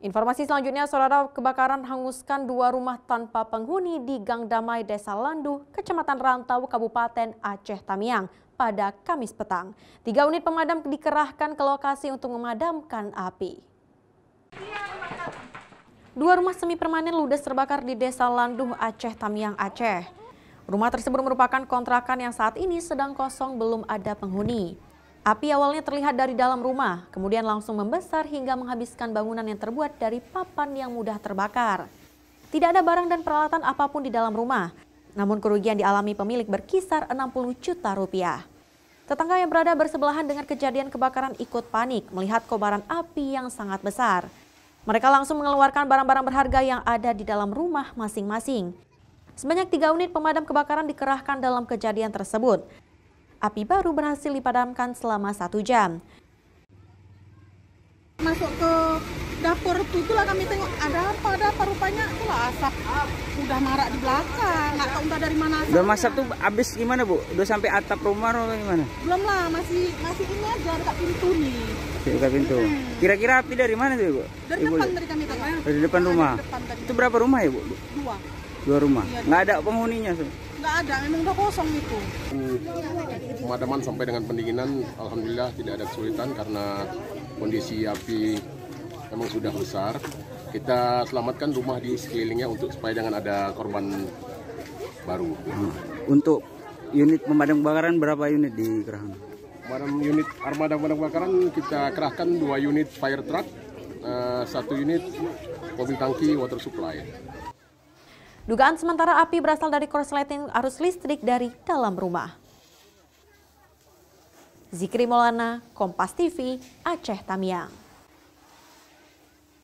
Informasi selanjutnya, saudara, kebakaran hanguskan 2 rumah tanpa penghuni di Gang Damai, Desa Landu, Kecamatan Rantau, Kabupaten Aceh Tamiang pada Kamis petang. 3 unit pemadam dikerahkan ke lokasi untuk memadamkan api. 2 rumah semi permanen ludes terbakar di Desa Landu, Aceh Tamiang, Aceh. Rumah tersebut merupakan kontrakan yang saat ini sedang kosong, belum ada penghuni. Api awalnya terlihat dari dalam rumah, kemudian langsung membesar hingga menghabiskan bangunan yang terbuat dari papan yang mudah terbakar. Tidak ada barang dan peralatan apapun di dalam rumah, namun kerugian dialami pemilik berkisar 60 juta rupiah. Tetangga yang berada bersebelahan dengan kejadian kebakaran ikut panik melihat kobaran api yang sangat besar. Mereka langsung mengeluarkan barang-barang berharga yang ada di dalam rumah masing-masing. Sebanyak 3 unit pemadam kebakaran dikerahkan dalam kejadian tersebut. Api baru berhasil dipadamkan selama 1 jam. Masuk ke dapur itulah kami tengok ada apa rupanya itulah asap udah marak di belakang, nggak tahu entah dari mana. Udah masak tuh habis gimana Bu? Udah sampai atap rumah atau gimana? Belum lah, masih ini aja dekat pintu nih. Dekat pintu. Kira-kira api dari mana tuh Bu? Dari depan dari kami tengok. Dari depan rumah. Itu berapa rumah ya Bu? 2 rumah. Iya, nggak ada penghuninya tuh? Nggak ada, memang udah kosong itu. Pemadaman sampai dengan pendinginan, alhamdulillah tidak ada kesulitan karena kondisi api memang sudah besar. Kita selamatkan rumah di sekelilingnya untuk supaya jangan ada korban baru. Untuk unit pemadam kebakaran berapa unit dikerahkan? Unit armada pemadam kebakaran kita kerahkan 2 unit fire truck, 1 unit mobil tangki water supply. Dugaan sementara api berasal dari korsleting arus listrik dari dalam rumah. Zikri Maulana, Kompas TV, Aceh Tamiang.